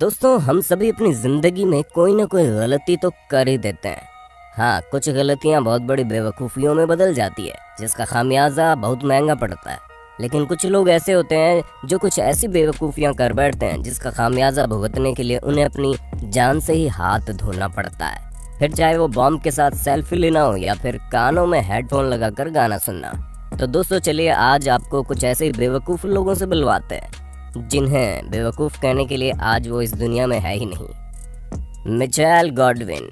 दोस्तों, हम सभी अपनी जिंदगी में कोई ना कोई गलती तो कर ही देते हैं। हाँ, कुछ गलतियां बहुत बड़ी बेवकूफ़ियों में बदल जाती है, जिसका खामियाजा बहुत महंगा पड़ता है। लेकिन कुछ लोग ऐसे होते हैं जो कुछ ऐसी बेवकूफ़ियां कर बैठते हैं जिसका खामियाजा भुगतने के लिए उन्हें अपनी जान से ही हाथ धोना पड़ता है। फिर चाहे वो बॉम्ब के साथ सेल्फी लेना हो या फिर कानों में हेडफोन लगाकर गाना सुनना। तो दोस्तों, चलिए आज आपको कुछ ऐसे बेवकूफ़ लोगों से बुलवाते हैं जिन्हें बेवकूफ़ कहने के लिए आज वो इस दुनिया में है ही नहीं। Mitchell Godwin.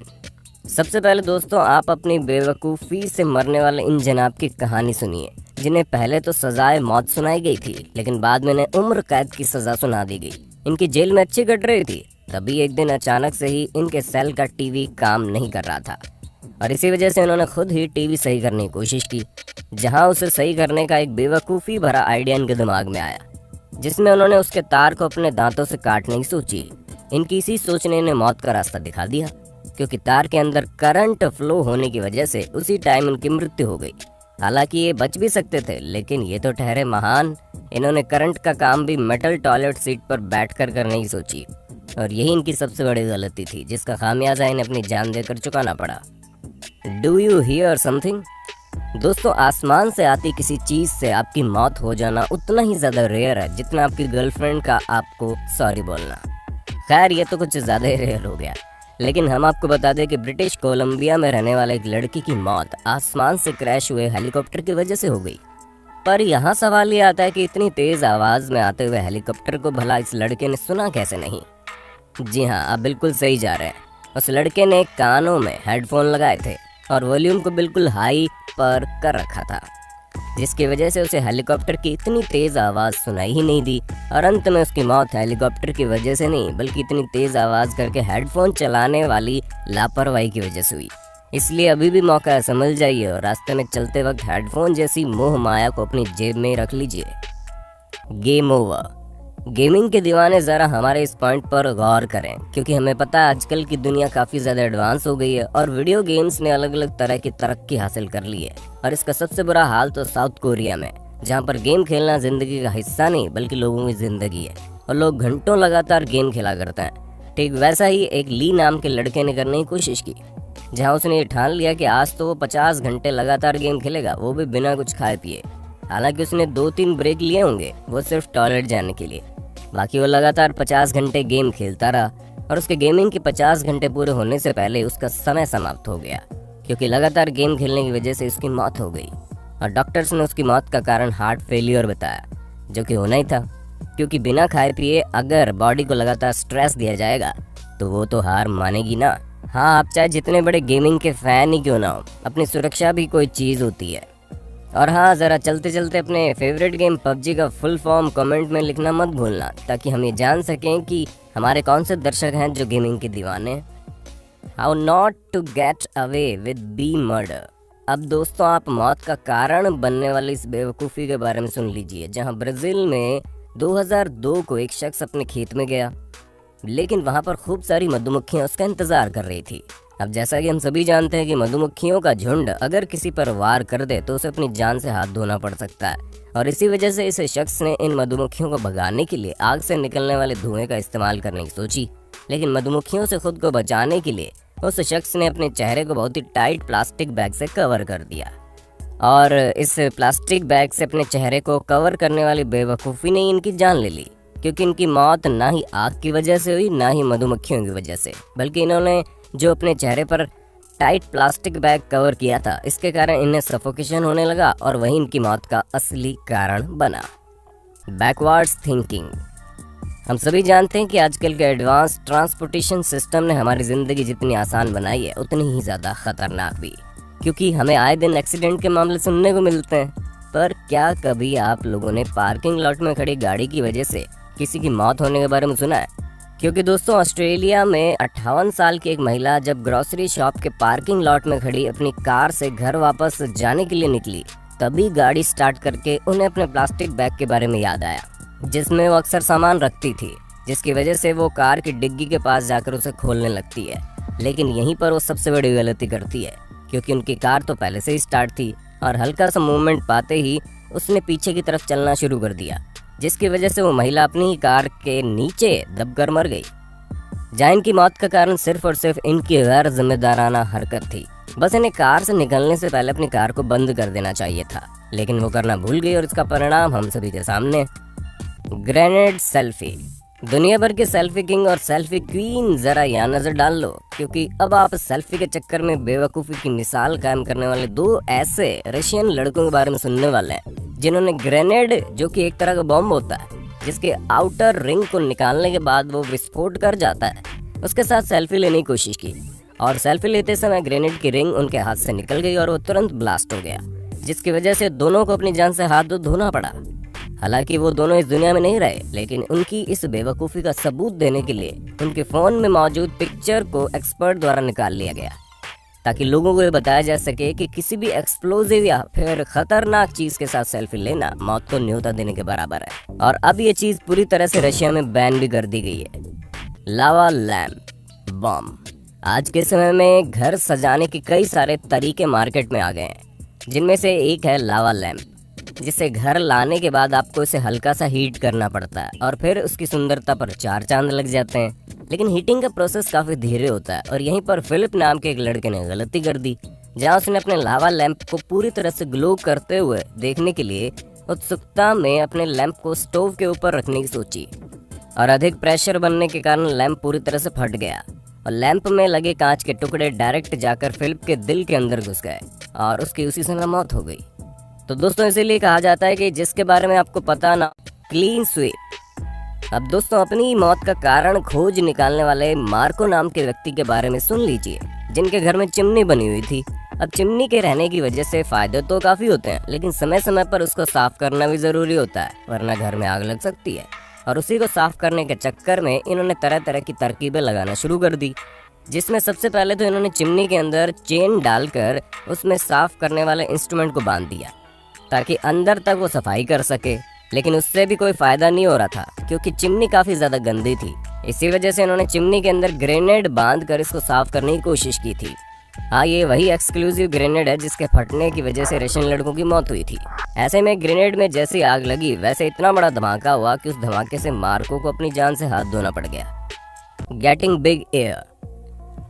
सबसे पहले दोस्तों, आप अपनी बेवकूफ़ी से मरने वाले इन जनाब की कहानी सुनिए, जिन्हें पहले तो सजाए मौत सुनाई गई थी, लेकिन बाद में इन्हें उम्र कैद की सज़ा सुना दी गई। इनकी जेल में अच्छी कट रही थी, तभी एक दिन अचानक से ही इनके सेल का टीवी काम नहीं कर रहा था, और इसी वजह से उन्होंने खुद ही टीवी सही करने की कोशिश की। जहाँ उसे सही करने का एक बेवकूफ़ी भरा आइडिया इनके दिमाग में आया, जिसमें उन्होंने उसके तार को अपने दांतों से काटने की सोची। इनकी इसी सोच ने इन्हें मौत का रास्ता दिखा दिया, क्योंकि तार के अंदर करंट फ्लो होने की वजह से उसी टाइम उनकी मृत्यु हो गई। हालांकि ये बच भी सकते थे, लेकिन ये तो ठहरे महान। इन्होंने करंट का काम भी मेटल टॉयलेट सीट पर बैठकर करने की सोची, और यही इनकी सबसे बड़ी गलती थी, जिसका खामियाजा इन्हें अपनी जान देकर चुकाना पड़ा। Do you here something? दोस्तों, आसमान से आती किसी चीज़ से आपकी मौत हो जाना उतना ही ज़्यादा रेयर है जितना आपकी गर्लफ्रेंड का आपको सॉरी बोलना। खैर, ये तो कुछ ज़्यादा ही रेयर हो गया। लेकिन हम आपको बता दें कि ब्रिटिश कोलंबिया में रहने वाले एक लड़की की मौत आसमान से क्रैश हुए हेलीकॉप्टर की वजह से हो गई। पर यहाँ सवाल ये आता है कि इतनी तेज़ आवाज़ में आते हुए हेलीकॉप्टर को भला इस लड़के ने सुना कैसे नहीं? जी हाँ, आप बिल्कुल सही जा रहे हैं। उस लड़के ने कानों में हेडफोन लगाए थे और वॉल्यूम को बिल्कुल हाई पर कर रखा था, जिसकी वजह से उसे हेलीकॉप्टर की इतनी तेज़ आवाज़ सुनाई ही नहीं दी। और अंत में उसकी मौत हेलीकॉप्टर की वजह से नहीं, बल्कि इतनी तेज़ आवाज़ करके हेडफोन चलाने वाली लापरवाही की वजह से हुई। इसलिए अभी भी मौका है, समझ जाइए, और रास्ते में चलते वक्त हेडफोन जैसी मोह माया को अपनी जेब में रख लीजिए। Game over. गेमिंग के दीवाने ज़रा हमारे इस पॉइंट पर गौर करें, क्योंकि हमें पता है आजकल की दुनिया काफ़ी ज़्यादा एडवांस हो गई है और वीडियो गेम्स ने अलग अलग तरह की तरक्की हासिल कर ली है। और इसका सबसे बुरा हाल तो साउथ कोरिया में, जहां पर गेम खेलना ज़िंदगी का हिस्सा नहीं बल्कि लोगों की ज़िंदगी है, और लोग घंटों लगातार गेम खेला करते हैं। ठीक वैसा ही एक ली नाम के लड़के ने करने की कोशिश की, जहाँ उसने ये ठान लिया कि आज तो वो 50 घंटे लगातार गेम खेलेगा, वो भी बिना कुछ खाए पिए। हालांकि उसने 2-3 ब्रेक लिए होंगे, वो सिर्फ टॉयलेट जाने के लिए। बाकी वो लगातार 50 घंटे गेम खेलता रहा, और उसके गेमिंग के 50 घंटे पूरे होने से पहले उसका समय समाप्त हो गया, क्योंकि लगातार गेम खेलने की वजह से उसकी मौत हो गई। और डॉक्टर्स ने उसकी मौत का कारण हार्ट फेलियर बताया, जो कि होना ही था, क्योंकि बिना खाए पिए अगर बॉडी को लगातार स्ट्रेस दिया जाएगा तो वो तो हार मानेगी ना। हाँ, आप चाहे जितने बड़े गेमिंग के फ़ैन ही क्यों ना हो, अपनी सुरक्षा भी कोई चीज़ होती है। और हाँ, ज़रा चलते चलते अपने फेवरेट गेम पबजी का फुल फॉर्म कमेंट में लिखना मत भूलना, ताकि हम ये जान सकें कि हमारे कौन से दर्शक हैं जो गेमिंग के दीवाने। How not to get away with be murder. अब दोस्तों, आप मौत का कारण बनने वाली इस बेवकूफ़ी के बारे में सुन लीजिए, जहाँ ब्राज़ील में 2002 को एक शख्स अपने खेत में गया, लेकिन वहाँ पर खूब सारी मधुमक्खियाँ उसका इंतज़ार कर रही थी। अब जैसा कि हम सभी जानते हैं कि मधुमक्खियों का झुंड अगर किसी पर वार कर दे तो उसे अपनी जान से हाथ धोना पड़ सकता है, और इसी वजह से इस शख्स ने इन मधुमक्खियों को भगाने के लिए आग से निकलने वाले धुएं का इस्तेमाल करने की सोची। लेकिन मधुमक्खियों से खुद को बचाने के लिए उस शख्स ने अपने चेहरे को बहुत ही टाइट प्लास्टिक बैग से कवर कर दिया, और इस प्लास्टिक बैग से अपने चेहरे को कवर करने वाली बेवकूफ़ी ने इनकी जान ले ली, क्योंकि इनकी मौत ना ही आग की वजह से हुई, ना ही मधुमक्खियों की वजह से, बल्कि इन्होंने जो अपने चेहरे पर टाइट प्लास्टिक बैग कवर किया था, इसके कारण इन्हें सफोकेशन होने लगा, और वही इनकी मौत का असली कारण बना। Backwards thinking. हम सभी जानते हैं कि आजकल के एडवांस ट्रांसपोर्टेशन सिस्टम ने हमारी ज़िंदगी जितनी आसान बनाई है, उतनी ही ज़्यादा ख़तरनाक भी, क्योंकि हमें आए दिन एक्सीडेंट के मामले सुनने को मिलते हैं। पर क्या कभी आप लोगों ने पार्किंग लॉट में खड़ी गाड़ी की वजह से किसी की मौत होने के बारे में सुना है? क्योंकि दोस्तों, ऑस्ट्रेलिया में 58 साल की एक महिला जब ग्रोसरी शॉप के पार्किंग लॉट में खड़ी अपनी कार से घर वापस जाने के लिए निकली, तभी गाड़ी स्टार्ट करके उन्हें अपने प्लास्टिक बैग के बारे में याद आया, जिसमें वो अक्सर सामान रखती थी, जिसकी वजह से वो कार की डिग्गी के पास जाकर उसे खोलने लगती है। लेकिन यहीं पर वो सबसे बड़ी गलती करती है, क्योंकि उनकी कार तो पहले से ही स्टार्ट थी, और हल्का सा मूवमेंट पाते ही उसने पीछे की तरफ चलना शुरू कर दिया, जिसकी वजह से वो महिला अपनी ही कार के नीचे दबकर मर गई। जहाँ इनकी मौत का कारण सिर्फ और सिर्फ इनकी गैर जिम्मेदाराना हरकत थी। बस इन्हें कार से निकलने से पहले अपनी कार को बंद कर देना चाहिए था, लेकिन वो करना भूल गई और इसका परिणाम हम सभी के सामने। Grenade selfie. दुनिया भर के सेल्फी किंग और सेल्फी क्वीन जरा यहाँ नजर डाल लो, क्योंकि अब आप सेल्फी के चक्कर में बेवकूफ़ी की मिसाल कायम करने वाले दो ऐसे रशियन लड़कों के बारे में सुनने वाले हैं, जिन्होंने ग्रेनेड, जो कि एक तरह का बॉम्ब होता है जिसके आउटर रिंग को निकालने के बाद वो विस्फोट कर जाता है, उसके साथ सेल्फी लेने की कोशिश की। और सेल्फी लेते समय ग्रेनेड की रिंग उनके हाथ से निकल गई और वो तुरंत ब्लास्ट हो गया, जिसकी वजह से दोनों को अपनी जान से हाथ धोना पड़ा। हालांकि वो दोनों इस दुनिया में नहीं रहे, लेकिन उनकी इस बेवकूफ़ी का सबूत देने के लिए उनके फ़ोन में मौजूद पिक्चर को एक्सपर्ट द्वारा निकाल लिया गया, ताकि लोगों को ये बताया जा सके कि किसी भी एक्सप्लोजिव या फिर खतरनाक चीज़ के साथ सेल्फी लेना मौत को न्योता देने के बराबर है। और अब ये चीज़ पूरी तरह से रशिया में बैन भी कर दी गई है। लावा लैम्प बॉम्ब। आज के समय में घर सजाने के कई सारे तरीके मार्केट में आ गए हैं, जिनमें से एक है लावा लैम्प, जिसे घर लाने के बाद आपको इसे हल्का सा हीट करना पड़ता है और फिर उसकी सुंदरता पर 4 चांद लग जाते हैं। लेकिन हीटिंग का प्रोसेस काफ़ी धीरे होता है और यहीं पर फिलिप नाम के एक लड़के ने गलती कर दी, जहां उसने अपने लावा लैंप को पूरी तरह से ग्लो करते हुए देखने के लिए उत्सुकता में अपने लैंप को स्टोव के ऊपर रखने की सोची, और अधिक प्रेशर बनने के कारण लैंप पूरी तरह से फट गया और लैंप में लगे कांच के टुकड़े डायरेक्ट जाकर फिलिप के दिल के अंदर घुस गए और उसकी उसी समय मौत हो गई। तो दोस्तों, इसीलिए कहा जाता है कि जिसके बारे में आपको पता ना, क्लीन स्वीप। अब दोस्तों, अपनी मौत का कारण खोज निकालने वाले मार्को नाम के व्यक्ति के बारे में सुन लीजिए, जिनके घर में चिमनी बनी हुई थी। अब चिमनी के रहने की वजह से फायदे तो काफी होते हैं, लेकिन समय समय पर उसको साफ करना भी जरूरी होता है, वरना घर में आग लग सकती है। और उसी को साफ करने के चक्कर में इन्होंने तरह तरह की तरकीबें लगाना शुरू कर दी, जिसमें सबसे पहले तो इन्होंने चिमनी के अंदर चेन डालकर उसमें साफ करने वाले इंस्ट्रूमेंट को बांध दिया, ताकि अंदर तक वो सफाई कर सके। लेकिन उससे भी कोई फायदा नहीं हो रहा था, क्योंकि चिमनी काफी ज्यादा गंदी थी। इसी वजह से इन्होंने चिमनी के अंदर ग्रेनेड बांध कर इसको साफ करने की कोशिश की थी। हाँ, ये वही एक्सक्लूसिव ग्रेनेड है जिसके फटने की वजह से रशियन लड़कों की मौत हुई थी। ऐसे में ग्रेनेड में जैसी आग लगी, वैसे इतना बड़ा धमाका हुआ कि उस धमाके से मार्को को अपनी जान से हाथ धोना पड़ गया। Getting big air.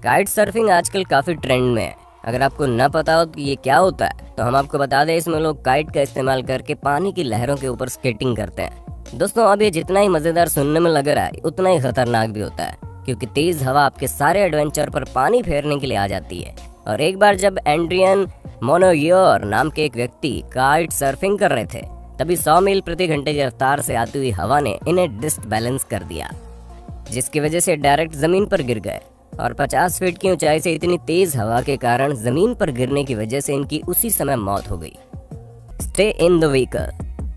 Kite surfing आजकल काफी ट्रेंड में है। अगर आपको न पता हो कि ये क्या होता है, तो हम आपको बता दें, इसमें लोग काइट का इस्तेमाल करके पानी की लहरों के ऊपर स्केटिंग करते हैं। दोस्तों, अब ये जितना ही मजेदार सुनने में लग रहा है, उतना ही खतरनाक भी होता है, क्योंकि तेज हवा आपके सारे एडवेंचर पर पानी फेरने के लिए आ जाती है। और एक बार जब एंड्रियन मोनोयर नाम के एक व्यक्ति काइट सर्फिंग कर रहे थे, तभी 100 मील प्रति घंटे की रफ्तार से आती हुई हवा ने इन्हें डिसबैलेंस कर दिया, जिसकी वजह से डायरेक्ट जमीन पर गिर गए। और 50 फीट की ऊंचाई से इतनी तेज हवा के कारण जमीन पर गिरने की वजह से इनकी उसी समय मौत हो गई। Stay in the vehicle.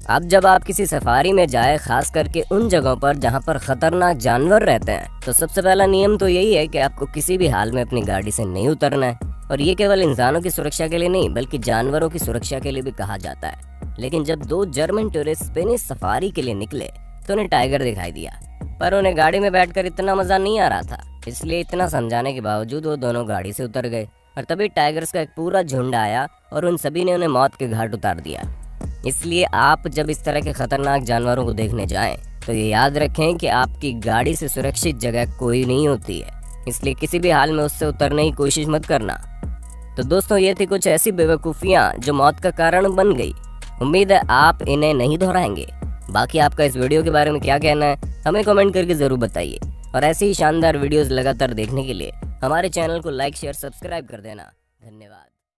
अब जब आप किसी सफारी में जाए, खास करके उन जगहों पर जहां पर खतरनाक जानवर रहते हैं, तो सबसे पहला नियम तो यही है कि आपको किसी भी हाल में अपनी गाड़ी से नहीं उतरना है। और ये केवल इंसानों की सुरक्षा के लिए नहीं, बल्कि जानवरों की सुरक्षा के लिए भी कहा जाता है। लेकिन जब 2 जर्मन टूरिस्ट स्पेनिश सफारी के लिए निकले, तो उन्हें टाइगर दिखाई दिया, पर उन्हें गाड़ी में बैठकर इतना मजा नहीं आ रहा था। इसलिए इतना समझाने के बावजूद वो दोनों गाड़ी से उतर गए, और तभी टाइगर्स का एक पूरा झुंड आया और उन सभी ने उन्हें मौत के घाट उतार दिया। इसलिए आप जब इस तरह के खतरनाक जानवरों को देखने जाएं, तो ये याद रखें कि आपकी गाड़ी से सुरक्षित जगह कोई नहीं होती है, इसलिए किसी भी हाल में उससे उतरने की कोशिश मत करना। तो दोस्तों, ये थी कुछ ऐसी बेवकूफ़ियाँ जो मौत का कारण बन गई। उम्मीद है आप इन्हें नहीं दोहराएंगे। बाकी आपका इस वीडियो के बारे में क्या कहना है, हमें कमेंट करके ज़रूर बताइए। और ऐसी ही शानदार वीडियोस लगातार देखने के लिए हमारे चैनल को लाइक, शेयर, सब्सक्राइब कर देना। धन्यवाद।